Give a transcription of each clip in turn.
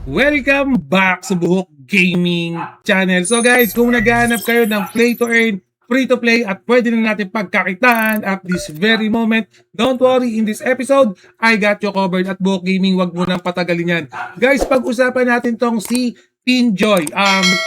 Welcome back sa Buhok Gaming Channel. So guys, kung naghahanap kayo ng play to earn, free to play at pwede na natin pagkakitaan at this very moment, don't worry, in this episode, I got you covered at Buhok Gaming. Wag mo nang patagalin yan. Guys, pag-usapan natin tong si Pinjoy.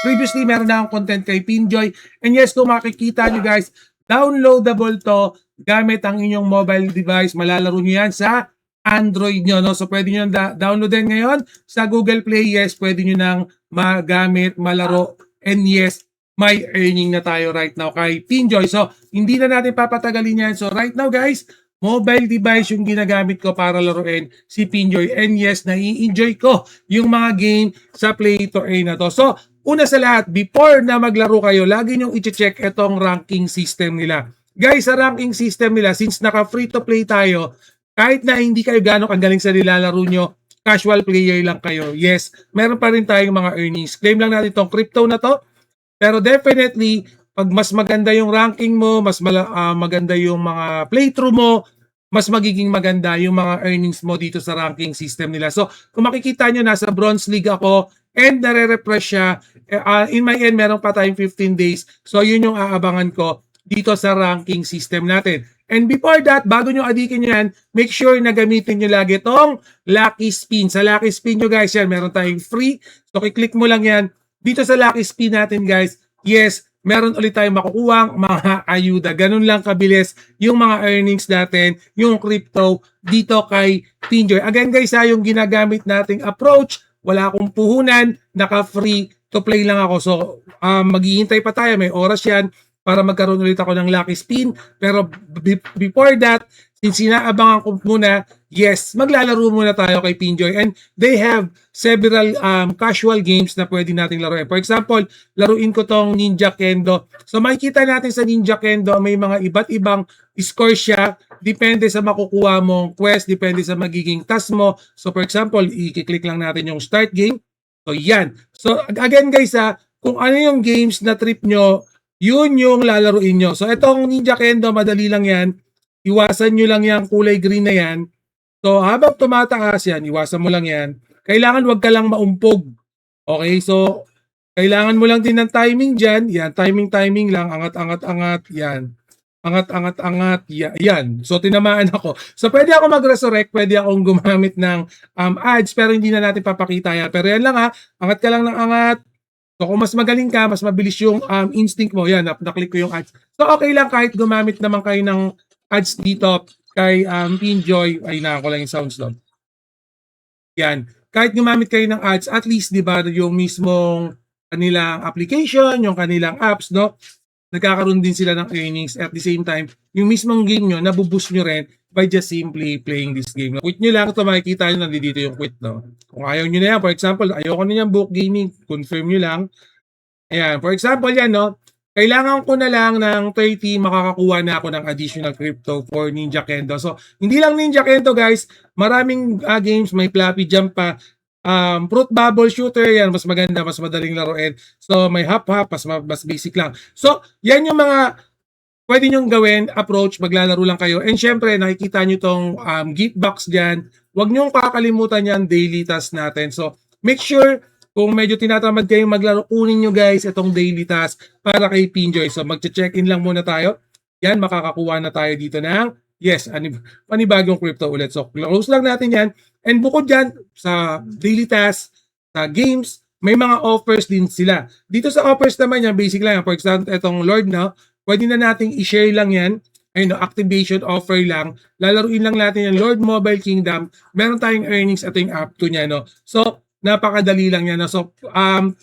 Previously, meron na akong content kay Pinjoy. And yes, kung makikita nyo guys, downloadable to gamit ang inyong mobile device. Malalaro nyo yan sa Android nyo, no? So, pwede nyo downloadin ngayon sa Google Play. Yes, pwede nyo nang magamit, malaro, and yes, may earning na tayo right now kay Pinjoy. So, hindi na natin papatagalin yan. So, right now, guys, mobile device yung ginagamit ko para laruin si Pinjoy. And yes, nai-enjoy ko yung mga game sa Play to Earn na to. So, una sa lahat, before na maglaro kayo, lagi nyo i-check itong ranking system nila. Guys, sa ranking system nila, since naka-free to play tayo, kahit na hindi kayo gano'ng kagaling sa nilalaro nyo, casual player lang kayo. Yes, meron pa rin tayong mga earnings. Claim lang natin itong crypto na to. Pero definitely, pag mas maganda yung ranking mo, mas maganda yung mga playthrough mo, mas magiging maganda yung mga earnings mo dito sa ranking system nila. So, kung makikita nyo, nasa Bronze League ako and nare-refresh siya. In my end, meron pa tayong 15 days. So, yun yung aabangan ko dito sa ranking system natin. And before that, bago nyo adikin yan, make sure na gamitin nyo lagi itong Lucky Spin. Sa Lucky Spin nyo guys, yan, meron tayong free. So, kiklik mo lang yan. Dito sa Lucky Spin natin guys, yes, meron ulit tayong makukuha mga ayuda. Ganun lang kabilis yung mga earnings natin, yung crypto dito kay Pinjoy. Again guys, yung ginagamit nating approach, wala akong puhunan, naka-free to play lang ako. So, maghihintay pa tayo, may oras yan para magkaroon ulit ako ng Lucky Spin. Pero before that, since sinaabangan ko muna, yes, maglalaro muna tayo kay Pinjoy. And they have several casual games na pwede nating laruin. For example, laruin ko tong Ninja Kendo. So makikita natin sa Ninja Kendo, may mga iba't ibang score siya. Depende sa makukuha mong quest, depende sa magiging task mo. So for example, i-click lang natin yung start game. So yan. So again guys, kung ano yung games na trip nyo, yun yung lalaruin nyo. So, itong Ninja Kendo, madali lang yan. Iwasan nyo lang yung kulay green na yan. So, habang tumataas yan, iwasan mo lang yan. Kailangan wag ka lang maumpog. Okay, so, kailangan mo lang din ng timing dyan. Yan, timing lang. Angat, yan. Angat, yan. So, tinamaan ako. So, pwede ako mag-resurrect. Pwede akong gumamit ng ads, pero hindi na natin papakita yan. Pero yan lang angat ka lang ng angat. So kung mas magaling ka, mas mabilis yung instinct mo. Yan, naklik ko yung ads. So okay lang kahit gumamit naman kayo ng ads dito kay Pinjoy. Ay, ko lang yung sounds doon. Yan. Kahit gumamit kayo ng ads, at least, di ba, yung mismong kanilang application, yung kanilang apps, no? Nagkakaroon din sila ng earnings. At the same time, yung mismong game nyo, nabuboost nyo rin by just simply playing this game. Quit nyo lang ito, makikita nyo nandito yung quit, no? Kung ayaw nyo na yan, for example, ayoko na yan Buhok Gaming, confirm nyo lang. Ayan, for example yan, no? Kailangan ko na lang ng 30, makakakuha na ako ng additional crypto for Ninja Kendo. So, hindi lang Ninja Kendo, guys. Maraming games, may Flappy Jump pa. Fruit Bubble Shooter, yan, mas maganda, mas madaling laruin. So, may hop-hop, mas basic lang. So, yan yung mga pwede nyong gawin, approach, maglalaro lang kayo. And syempre, nakikita nyo tong gift box dyan. Huwag nyong kakalimutan yan, daily task natin. So, make sure, kung medyo tinatamad kayong maglaro, kunin nyo guys itong daily task para kay Pinjoy. So, mag-check-in lang muna tayo. Yan, makakakuha na tayo dito ng, yes, panibagong crypto ulit. So, close lang natin yan. And bukod dyan, sa daily task, sa games, may mga offers din sila. Dito sa offers naman yan, basic lang. For example, itong Lord na, pwede na nating i-share lang yan. Ayun, activation offer lang. Lalaruin lang natin yung Lord Mobile Kingdom. Meron tayong earnings at yung app to niya, no? So, napakadali lang yan. No? So,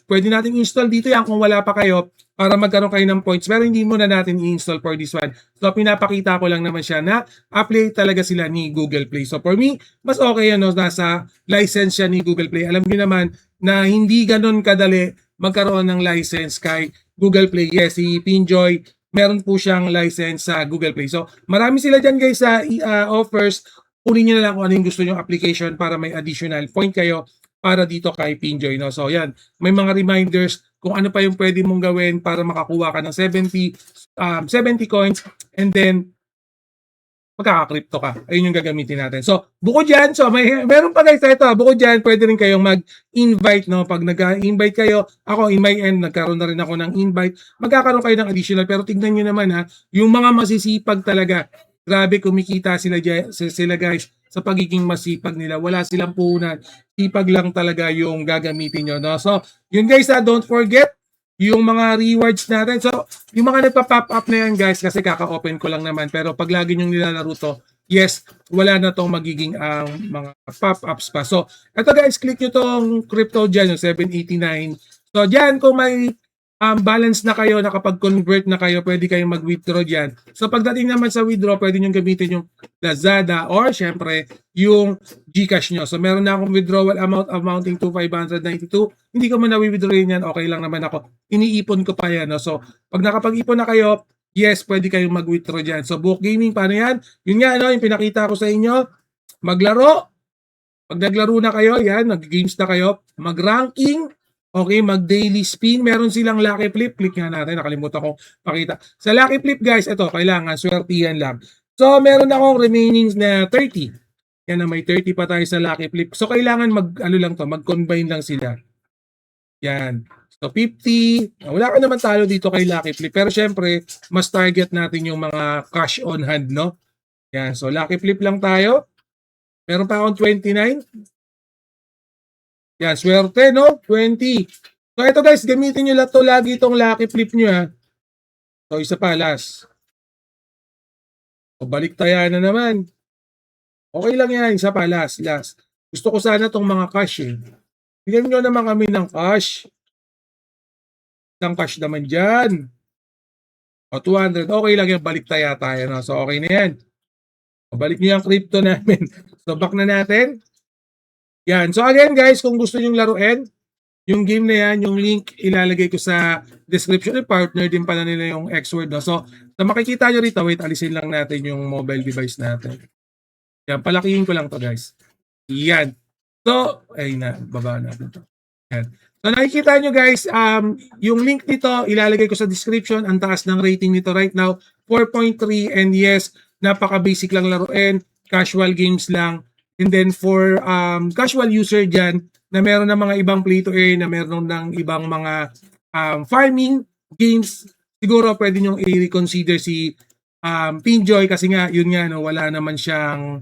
pwede natin install dito yan kung wala pa kayo para magkaroon kayo ng points. Pero hindi muna natin i-install for this one. So, pinapakita ko lang naman siya na apply talaga sila ni Google Play. So, for me, mas okay yan. No? Nasa license siya ni Google Play. Alam niyo naman na hindi ganun kadali magkaroon ng license kay Google Play. Yes, si Pinjoy, meron po siyang license sa Google Play. So, marami sila dyan guys sa offers. Kunin nyo na lang kung ano yung gusto nyo application para may additional point kayo para dito kay Pinjoy. No? So, yan. May mga reminders kung ano pa yung pwede mong gawin para makakuha ka ng 70 coins. And then, magkaka-crypto ka. Ayun yung gagamitin natin. So, bukod dyan, so meron pa guys ito, bukod dyan, pwede rin kayong mag-invite, no? Pag nag-invite kayo, ako in my end, nagkaroon na rin ako ng invite, magkakaroon kayo ng additional, pero tignan nyo naman ha, yung mga masisipag talaga, grabe kumikita sila guys, sa pagiging masipag nila. Wala silang puhunan. Sipag lang talaga yung gagamitin nyo, no? So, yun guys ha, don't forget, yung mga rewards natin. So, yung mga nagpa-pop up na yan guys, kasi kaka-open ko lang naman. Pero pag lagi nyo nilalaro to, yes, wala na tong magiging mga pop-ups pa. So, ito guys, click nyo tong crypto dyan, yung 789. So, dyan, kung may balance na kayo, nakapag-convert na kayo, pwede kayong mag-withdraw dyan. So, pagdating naman sa withdraw, pwede nyo gamitin yung Lazada or syempre, yung GCash nyo. So, meron na akong withdrawal amount amounting to 592. Hindi ko man na-withdraw yan, okay lang naman ako. Iniipon ko pa yan. No? So, pag nakapag-ipon na kayo, yes, pwede kayong mag-withdraw dyan. So, Book Gaming, paano yan? Yun nga, no, yung pinakita ko sa inyo, maglaro. Pag naglaro na kayo, yan, nag-games na kayo, mag-ranking, okay, mag-daily spin. Meron silang Lucky Flip. Click nga natin. Nakalimutan kong pakita. Sa Lucky Flip, guys, ito, kailangan, swertihan lang. So, meron akong remaining na 30. Yan na, may 30 pa tayo sa Lucky Flip. So, kailangan mag-combine lang sila. Yan. So, 50. Wala ka naman talo dito kay Lucky Flip. Pero, syempre, mas target natin yung mga cash on hand, no? Yan. So, Lucky Flip lang tayo. Meron pa akong 29. Yan, swerte, no? 20. So, ito guys, gamitin nyo lagi itong Lucky Flip nyo, ha? So, isa pa, last. So, balik tayo na naman. Okay lang yan, isa pa, last. Gusto ko sana itong mga cash, eh. Bigyan nyo naman kami ng cash. Ng cash naman dyan. O, 200. Okay lang yan, balik tayo, no? So, okay na yan. O, balik nyo yung crypto namin. So, back na natin. Yan. So again guys, kung gusto nyong laruin, yung game na yan, yung link ilalagay ko sa description. Partner din pala nila yung Xword. No? So, na makikita nyo rito, wait, alisin lang natin yung mobile device natin. Yan, palakihin ko lang to guys. Yan. So, ay na, baba natin to. Yan. So, nakikita nyo guys, yung link nito, ilalagay ko sa description. Ang taas ng rating nito right now, 4.3. And yes, napaka-basic lang laruin. Casual games lang. And then for casual user dyan, na meron ng mga ibang play to earn, na meron ng ibang mga farming games, siguro pwede nyo i-reconsider si Pinjoy kasi nga, yun nga, no, wala naman siyang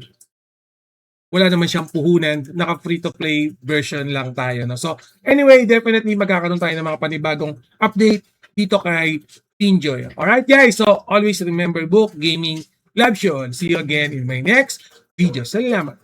puhunan, naka free to play version lang tayo. No? So anyway, definitely magkakaroon tayo ng mga panibagong update dito kay Pinjoy. Alright guys, so always remember, Book Gaming loves you all. See you again in my next video. Salamat.